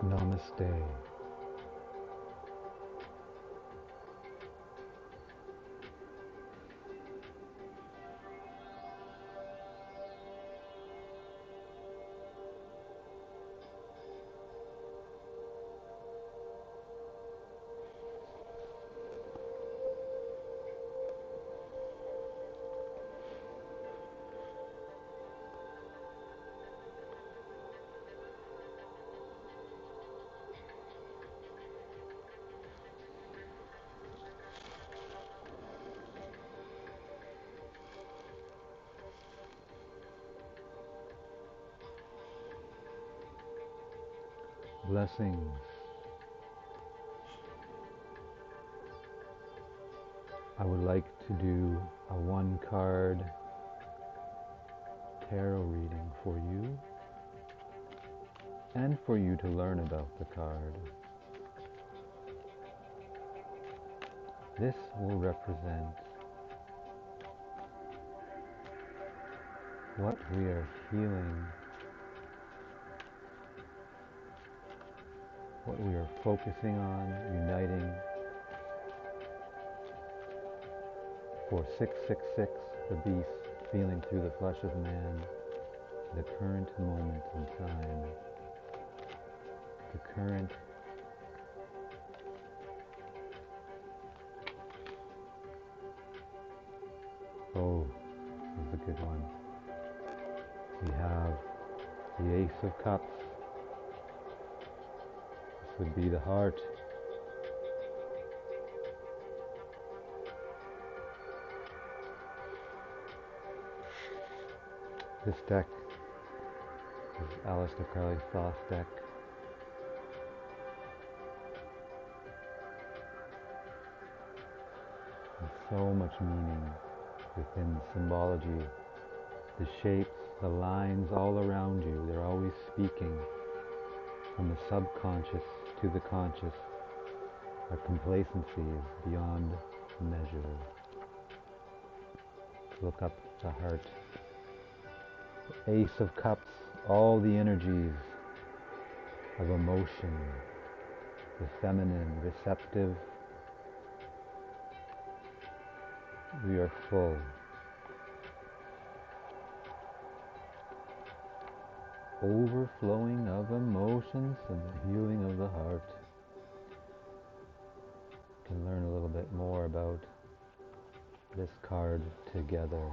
Namaste. Blessings. I would like to do a one card tarot reading for you and for you to learn about the card. This will represent what we are feeling, what we are focusing on, uniting for 666, the beast feeling through the flesh of man, the current moment in time, the current oh, this is a good one. We have the Ace of Cups. This would be the heart. This deck is Aleister Crowley Thoth deck. There's so much meaning within the symbology. The shapes, the lines all around you, they're always speaking from the subconscious to the conscious. Our complacency is beyond measure. Look up the heart. The Ace of Cups, all the energies of emotion, the feminine, receptive. We are full. Overflowing of emotions and the healing of the heart. We can learn a little bit more about this card together.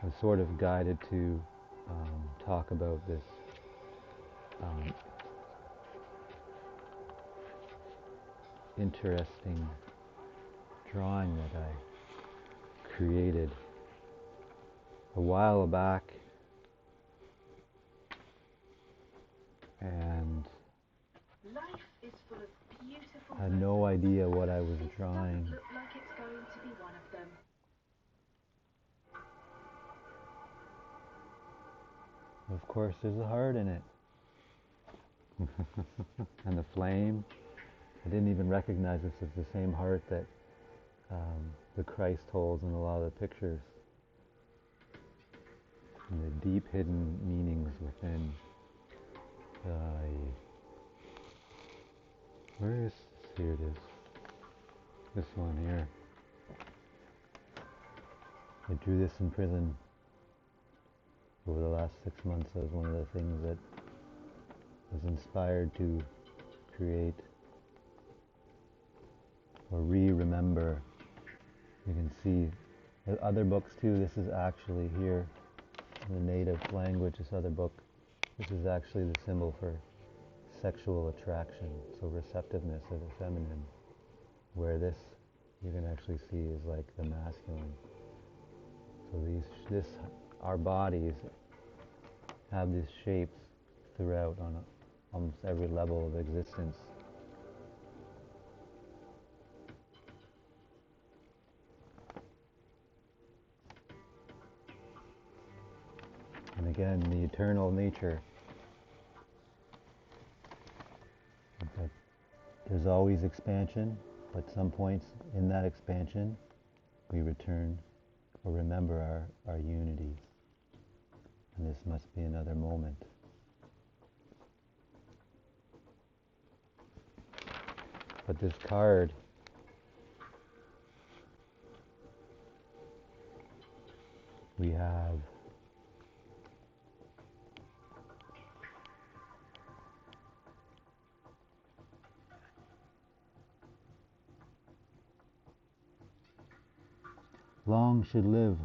I was sort of guided to talk about this um, interesting drawing that I created a while back, and Life is full of beautiful had no moments, idea what I and was this drawing. doesn't look like it's going to be one of them. Of course, there's a heart in it. And the flame. I didn't even recognize this as the same heart that the Christ holds in a lot of the pictures. And the deep hidden meanings within. Where is, here it is. This one here. I drew this in prison over the last 6 months. That was one of the things that was inspired to create or remember. You can see other books too. This is actually here in the native language. This other book, this is actually the symbol for sexual attraction, so receptiveness of the feminine, where this you can actually see is like the masculine. So our bodies have these shapes throughout on almost every level of existence. And again, the eternal nature, that there's always expansion, but some points in that expansion, we return or remember our unity. And this must be another moment. But this card we have long should live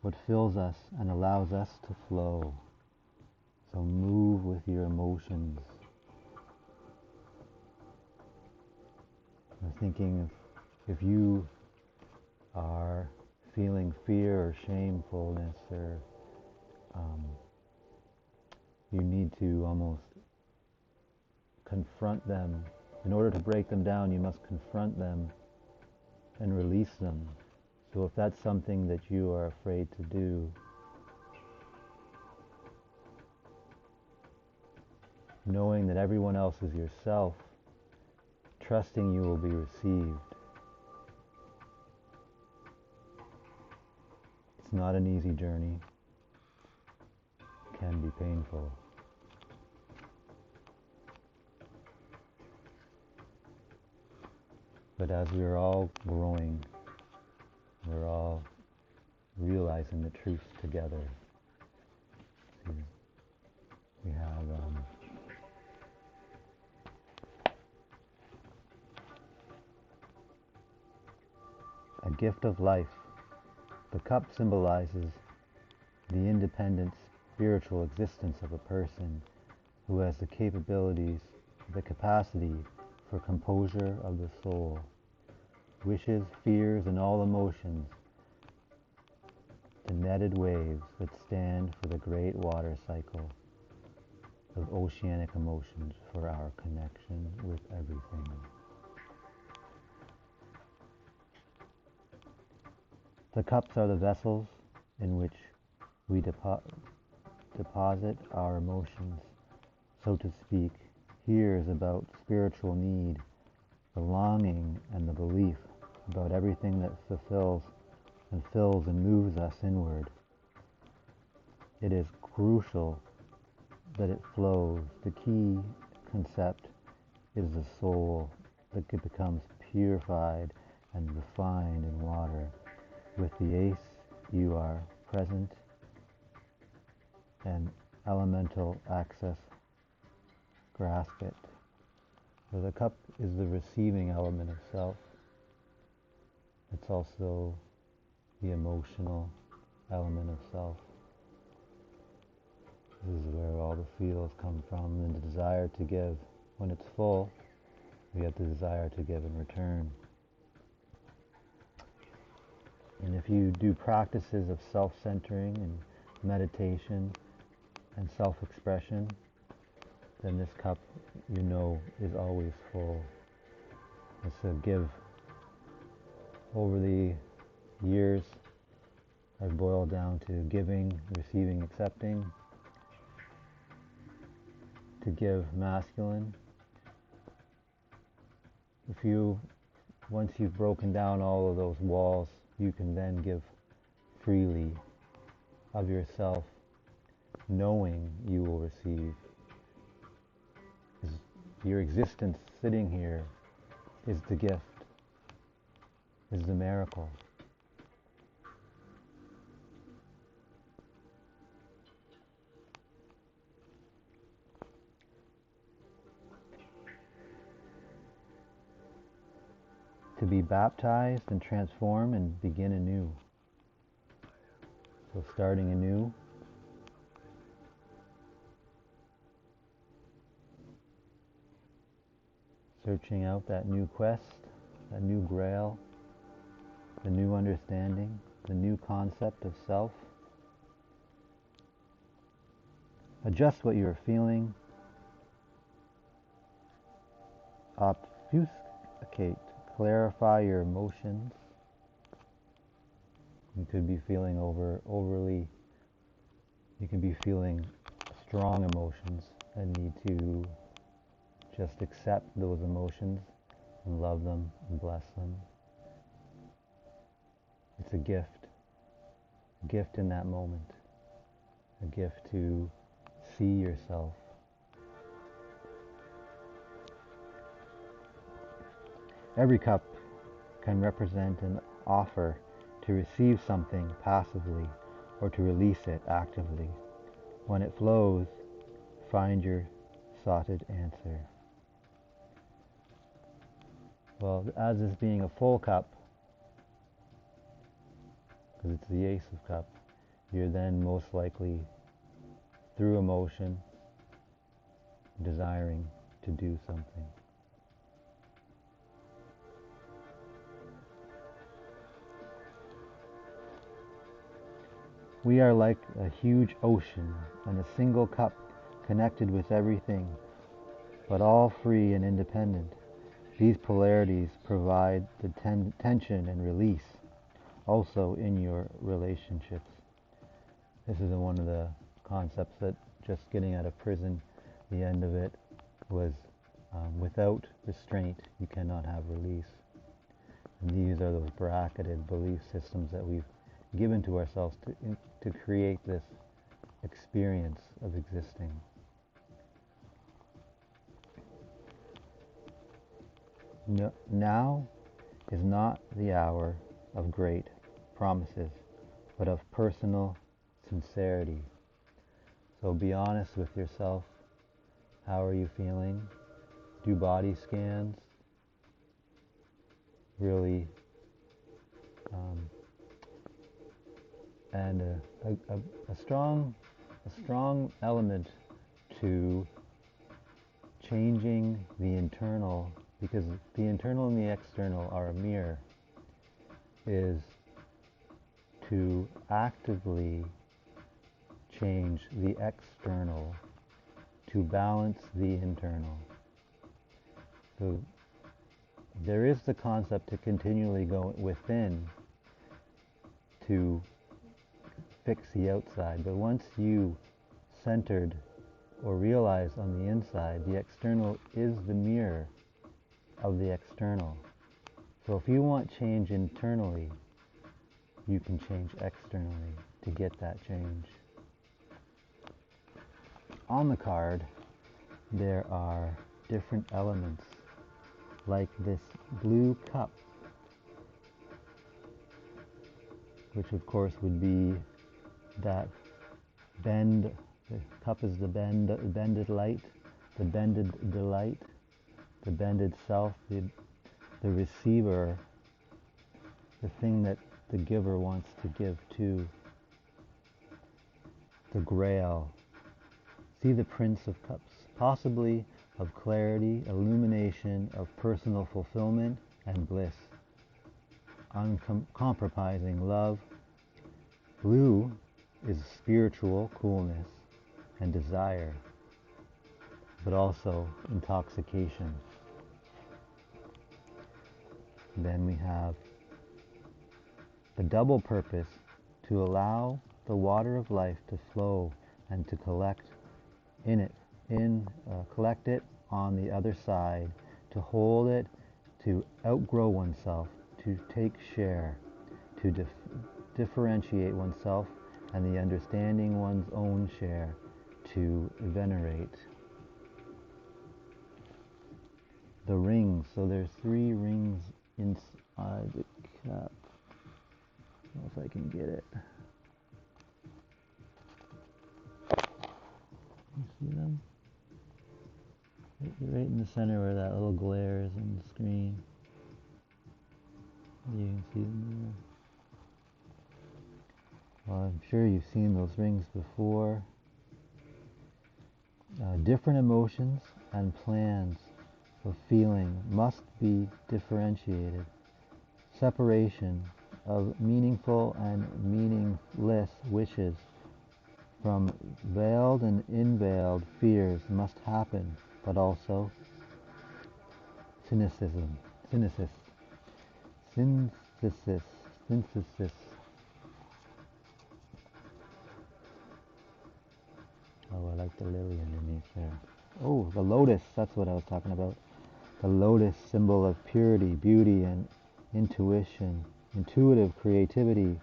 what fills us and allows us to flow. So move with your emotions. I'm thinking if you are feeling fear or shamefulness, or you need to almost confront them. In order to break them down, you must confront them and release them. So if that's something that you are afraid to do, knowing that everyone else is yourself, trusting you will be received. It's not an easy journey. It can be painful. But as we're all growing, we're all realizing the truth together. We have a gift of life. The cup symbolizes the independent spiritual existence of a person who has the capabilities, the capacity for composure of the soul. Wishes, fears, and all emotions, the netted waves that stand for the great water cycle of oceanic emotions for our connection with everything. The cups are the vessels in which we deposit our emotions, so to speak. Here is about spiritual need, the longing and the belief about everything that fulfills and fills and moves us inward. It is crucial that it flows. The key concept is the soul that becomes purified and refined in water. With the ace, you are present and elemental access, grasp it. So the cup is the receiving element of self. It's also the emotional element of self. This is where all the feels come from, and the desire to give. When it's full, we have the desire to give in return. And if you do practices of self-centering and meditation and self-expression, then this cup, you know, is always full. It's a give. Over the years, I've boiled down to giving, receiving, accepting. To give, masculine. Once you've broken down all of those walls, you can then give freely of yourself, knowing you will receive. Your existence sitting here is the gift, is the miracle. To be baptized and transform and begin anew. So starting anew, searching out that new quest, that new grail, the new understanding, the new concept of self. Adjust what you're feeling. Obfuscate, clarify your emotions. You could be feeling you can be feeling strong emotions and need to just accept those emotions and love them and bless them. It's a gift. a gift in that moment, a gift to see yourself. Every cup can represent an offer to receive something passively or to release it actively. When it flows, find your soughted answer. Well, as this being a full cup, because it's the Ace of Cups, you're then most likely, through emotion, desiring to do something. We are like a huge ocean and a single cup connected with everything, but all free and independent. These polarities provide the tension and release also in your relationships. This is one of the concepts that just getting out of prison, the end of it was without restraint you cannot have release. And these are those bracketed belief systems that we've given to ourselves to create this experience of existing. No, now is not the hour of great promises, but of personal sincerity. So be honest with yourself. How are you feeling? Do body scans. Really, and a strong element to changing the internal, because the internal and the external are a mirror, is to actively change the external to balance the internal. So there is the concept to continually go within to fix the outside, but once you centered or realize on the inside, the external is the mirror of the external. So if you want change internally, you can change externally to get that change. On the card, there are different elements, like this blue cup, which of course would be that bend. The cup is the bended light, the bended delight, the bended self, the receiver, the thing that the giver wants to give to. The Grail. See the Prince of Cups, possibly of clarity, illumination, of personal fulfillment and bliss, uncompromising love. Blue is spiritual coolness and desire, but also intoxication. Then we have the double purpose to allow the water of life to flow and to collect collect it on the other side, to hold it, to outgrow oneself, to take share, to differentiate oneself and the understanding one's own share, to venerate. The rings, so there's 3 rings inside the cup. I don't know if I can get it. You see them? Right in the center where that little glare is in the screen. You can see them there. Well, I'm sure you've seen those rings before. Different emotions and plans of feeling must be differentiated. Separation of meaningful and meaningless wishes from veiled and unveiled fears must happen, but also synthesis. Oh, I like the lily underneath there. Oh, the lotus, that's what I was talking about. The lotus, symbol of purity, beauty, and intuition, intuitive creativity,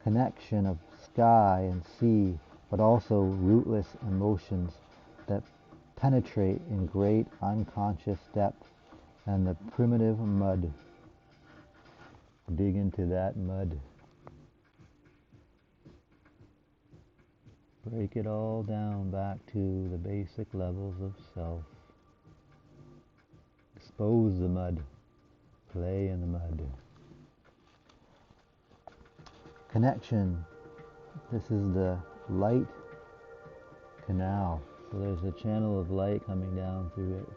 connection of sky and sea, but also rootless emotions that penetrate in great unconscious depth, and the primitive mud. Dig into that mud. Break it all down back to the basic levels of self. Expose the mud. Play in the mud. Connection. This is the light canal. So there's a channel of light coming down through it.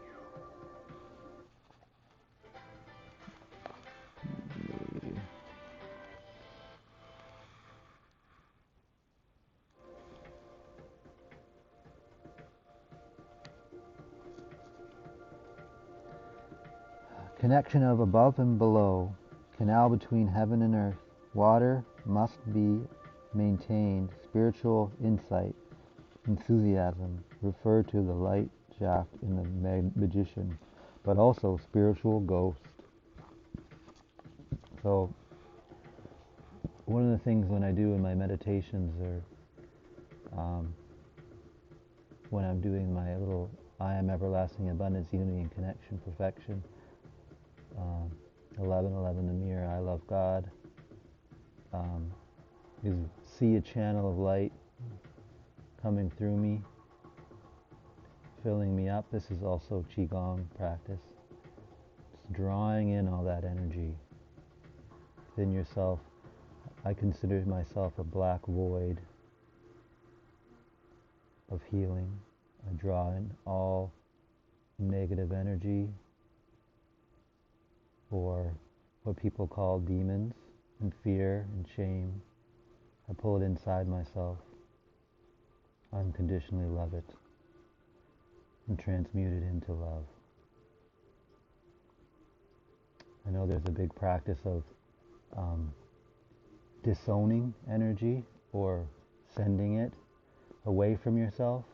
Connection of above and below. Canal between heaven and earth. Water must be maintained. Spiritual insight. Enthusiasm. Refer to the light shaft in the magician, but also spiritual ghost. So one of the things when I do in my meditations, or when I'm doing my little I am everlasting abundance, unity and connection, perfection, 11:11 the mirror, I love God, is see a channel of light coming through me, filling me up. This is also Qigong practice. Just drawing in all that energy within yourself. I consider myself a black void of healing. I draw in all negative energy, or what people call demons, and fear and shame. I pull it inside myself, unconditionally love it, and transmute it into love. I know there's a big practice of disowning energy, or sending it away from yourself.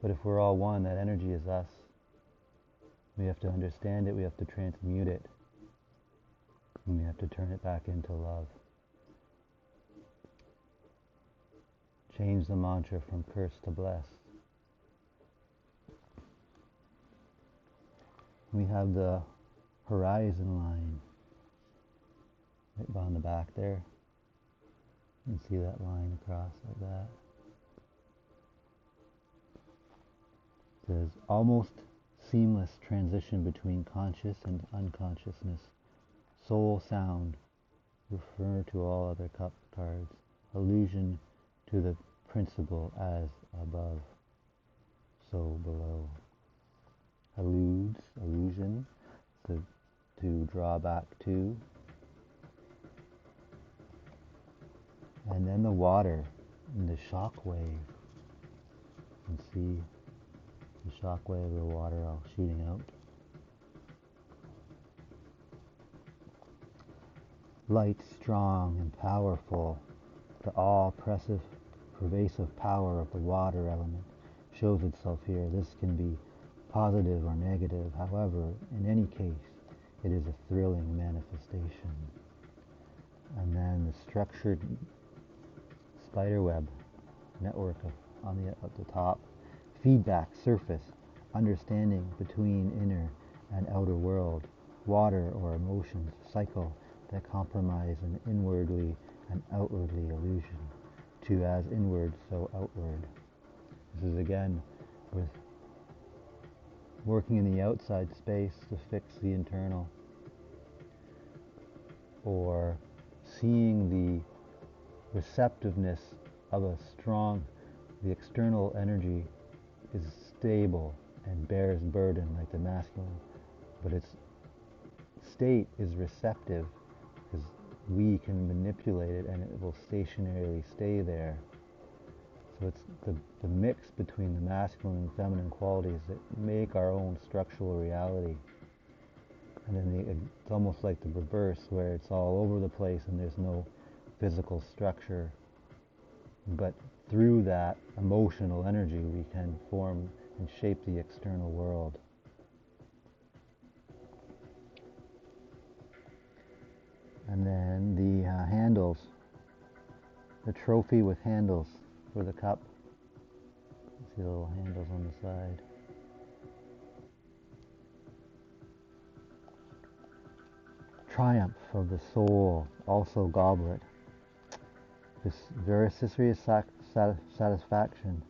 But if we're all one, that energy is us. We have to understand it, we have to transmute it, and we have to turn it back into love. Change the mantra from cursed to blessed. We have the horizon line right on the back there. You can see that line across like that. There's almost seamless transition between conscious and unconsciousness. Soul sound, refer to all other cup cards. Allusion to the principle as above, so below. Allusion, to draw back to. And then the water, and the shock wave. You can see the shock wave of the water all shooting out. Light, strong and powerful, the all-oppressive, pervasive power of the water element shows itself here. This can be positive or negative. However, in any case, it is a thrilling manifestation. And then the structured spiderweb network at the top. Feedback, surface, understanding between inner and outer world. Water or emotions, cycle that compromise an inwardly and outwardly illusion. To as inward, so outward. This is again with working in the outside space to fix the internal, or seeing the receptiveness of the external energy is stable and bears burden like the masculine, but its state is receptive because we can manipulate it and it will stationarily stay there. So it's the mix between the masculine and feminine qualities that make our own structural reality. And then it's almost like the reverse, where it's all over the place and there's no physical structure. But through that emotional energy, we can form and shape the external world. And then the handle handles. The trophy with handles for the cup. See the little handles on the side. Triumph of the soul, also goblet. This very serious satisfaction,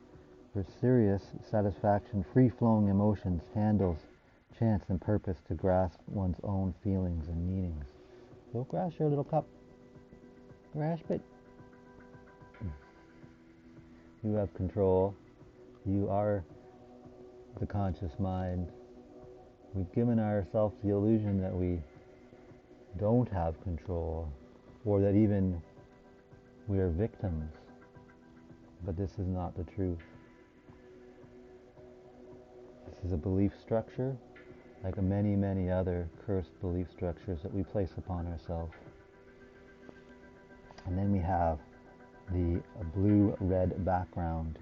for serious satisfaction, free-flowing emotions, handles, chance and purpose to grasp one's own feelings and meanings. So grasp your little cup. Grasp it. You have control. You are the conscious mind. We've given ourselves the illusion that we don't have control, or that even we are victims. But this is not the truth. This is a belief structure, like many, many other cursed belief structures that we place upon ourselves. And then we have the blue-red background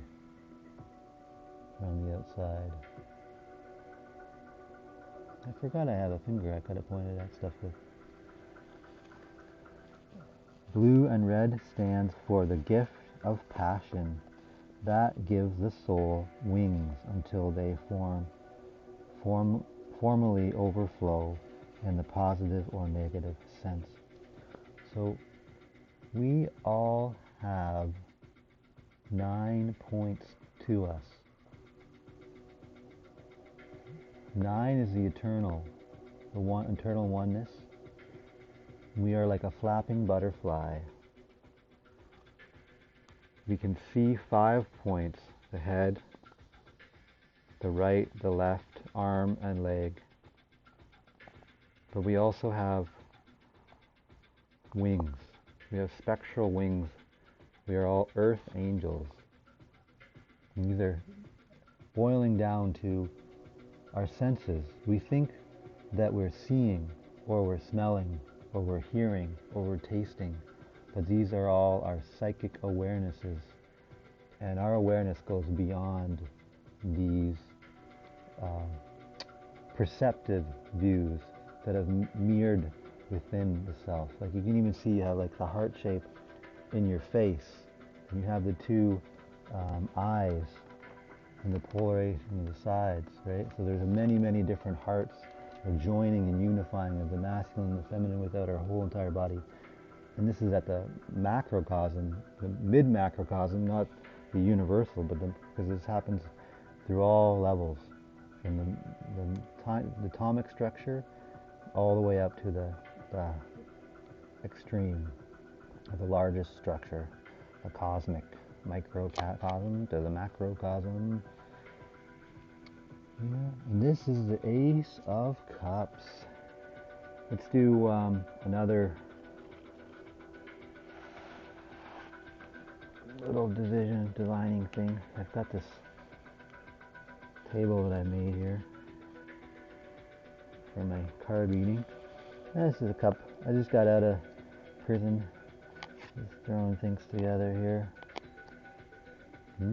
on the outside. I forgot I have a finger I could have pointed at stuff with. Blue and red stands for the gift of passion that gives the soul wings until they formally overflow in the positive or negative sense. So we all have 9 points to us. 9 is the eternal oneness. We are like a flapping butterfly. We can see 5 points: the head, the right, the left, arm, and leg. But we also have wings. We have spectral wings. We are all earth angels. These are boiling down to our senses. We think that we're seeing, or we're smelling, or we're hearing, or we're tasting. But these are all our psychic awarenesses. And our awareness goes beyond these perceptive views that have mirrored within the self. Like you can even see how like the heart shape in your face. You have the two eyes and the polarization of the sides, right? So there's many, many different hearts of joining and unifying of the masculine and the feminine without our whole entire body. And this is at the macrocosm, the mid-macrocosm, not the universal, but because this happens through all levels, from the atomic structure all the way up to the extreme, the largest structure, the cosmic microcosm to the macrocosm. Yeah, and this is the Ace of Cups. Let's do another little divining thing. I've got this table that I made here for my card reading. This is a cup. I just got out of prison. Just throwing things together here. I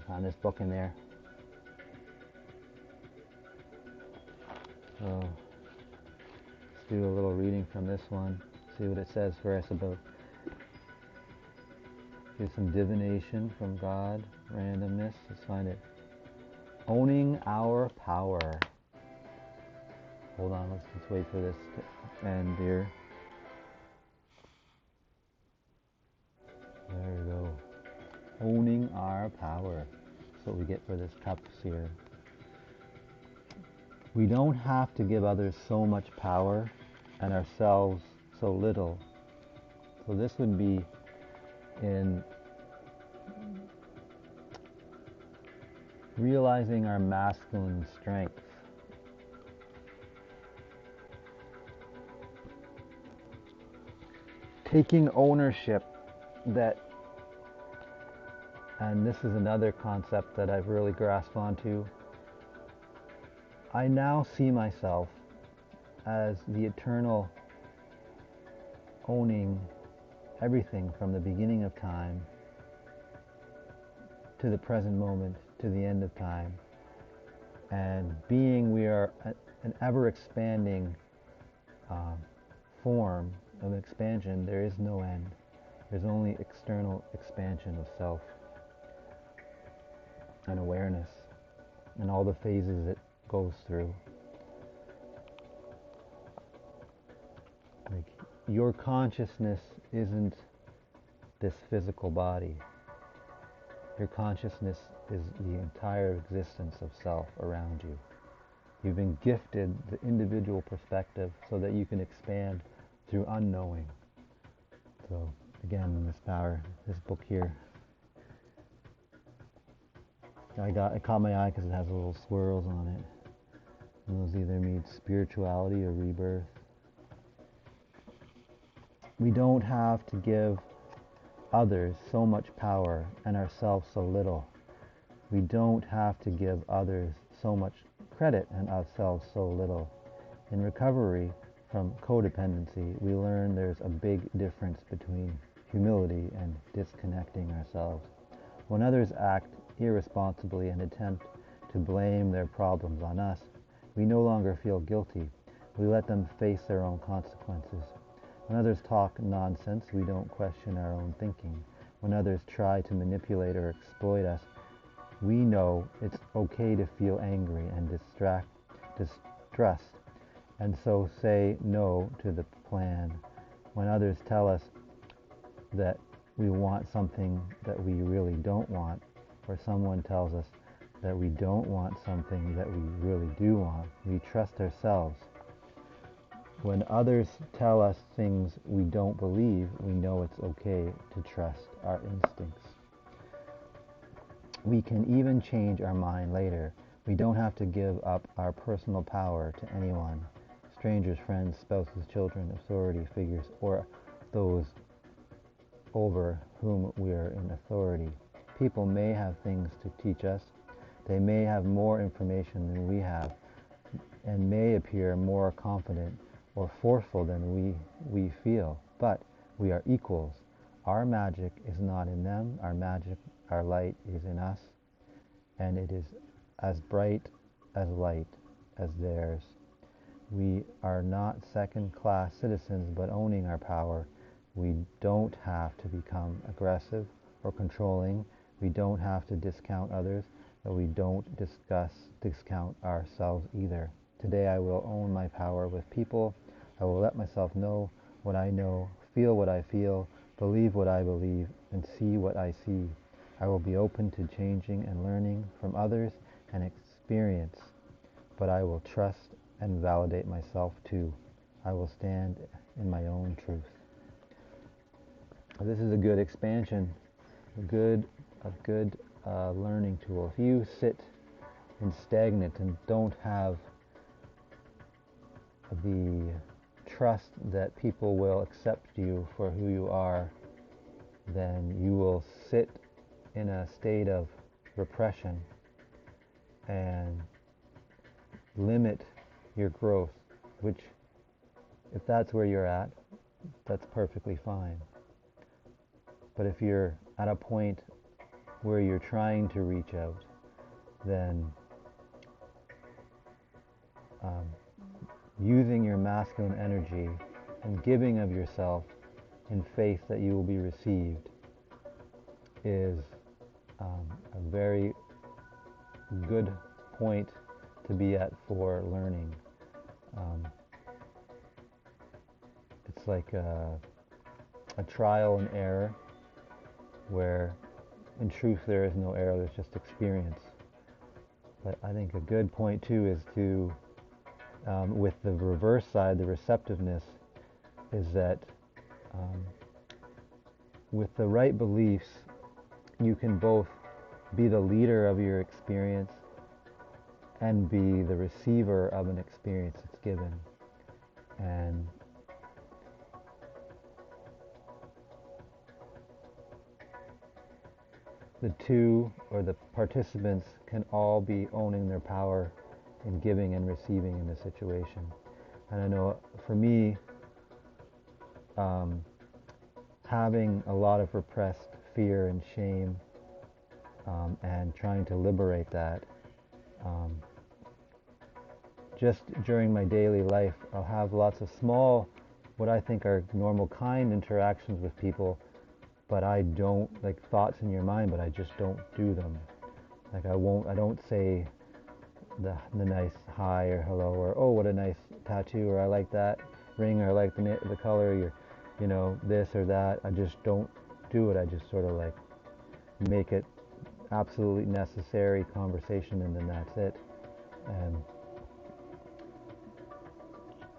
found this book in there. So let's do a little reading from this one. See what it says for us about. Do some divination from God. Randomness. Let's find it. Owning our power. Hold on, let's just wait for this to end here. There we go. Owning our power. That's what we get for this cups here. We don't have to give others so much power and ourselves so little. So this would be in realizing our masculine strength. Taking ownership that, and this is another concept that I've really grasped onto. I now see myself as the eternal owning everything from the beginning of time to the present moment to the end of time. And being we are an ever-expanding form of expansion. There is no end. There's only external expansion of self and awareness and all the phases it goes through. Like, your consciousness isn't this physical body. Your consciousness is the entire existence of self around you. You've been gifted the individual perspective so that you can expand through unknowing. So again, this power, this book here, it caught my eye because it has little swirls on it. And those either mean spirituality or rebirth. We don't have to give others so much power and ourselves so little. We don't have to give others so much credit and ourselves so little. In recovery from codependency, we learn there's a big difference between humility and disconnecting ourselves. When others act irresponsibly and attempt to blame their problems on us, we no longer feel guilty. We let them face their own consequences. When others talk nonsense, we don't question our own thinking. When others try to manipulate or exploit us, we know it's okay to feel angry and distrust, and so say no to the plan. When others tell us that we want something that we really don't want, or someone tells us that we don't want something that we really do want, we trust ourselves. When others tell us things we don't believe, we know it's okay to trust our instincts. We can even change our mind later. We don't have to give up our personal power to anyone, strangers, friends, spouses, children, authority figures, or those over whom we are in authority. People may have things to teach us. They may have more information than we have, and may appear more confident or forceful than we feel, but we are equals. Our magic is not in them. Our light is in us, and it is as bright as light as theirs. We are not second-class citizens, but owning our power. We don't have to become aggressive or controlling. We don't have to discount others, but we don't discount ourselves either. Today I will own my power with people. I will let myself know what I know, feel what I feel, believe what I believe, and see what I see. I will be open to changing and learning from others and experience, but I will trust and validate myself too. I will stand in my own truth. This is a good expansion, a good learning tool. If you sit in stagnant and don't have the trust that people will accept you for who you are, then you will sit in a state of repression and limit your growth, which, if that's where you're at, that's perfectly fine. But if you're at a point where you're trying to reach out, then using your masculine energy and giving of yourself in faith that you will be received is a very good point to be at for learning. It's like a trial and error, where in truth there is no error, there's just experience. But I think a good point too is to, with the reverse side, the receptiveness, is that with the right beliefs, you can both be the leader of your experience and be the receiver of an experience that's given. And the two, or the participants, can all be owning their power in giving and receiving in the situation. And I know for me, having a lot of repressed fear and shame, and trying to liberate that, just during my daily life, I'll have lots of small, what I think are normal, kind interactions with people, but I don't, like thoughts in your mind, but I just don't do them. Like I don't say the nice hi or hello or oh what a nice tattoo or I like that ring or I like the color this or that. I just don't do it. I just sort of like make it absolutely necessary conversation and then that's it. And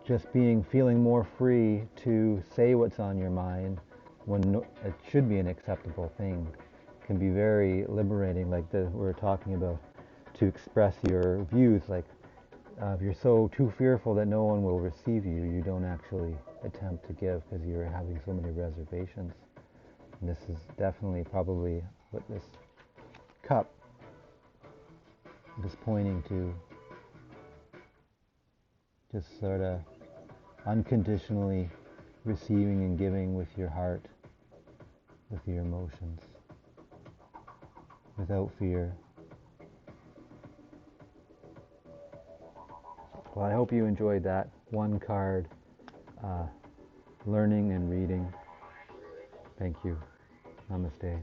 just feeling more free to say what's on your mind when it should be an acceptable thing can be very liberating. Like we're talking about, to express your views. Like if you're so too fearful that no one will receive you, you don't actually attempt to give because you're having so many reservations. And this is definitely probably what this cup is pointing to. Just sort of unconditionally receiving and giving with your heart, with your emotions, without fear. Well, I hope you enjoyed that one card learning and reading. Thank you. Namaste.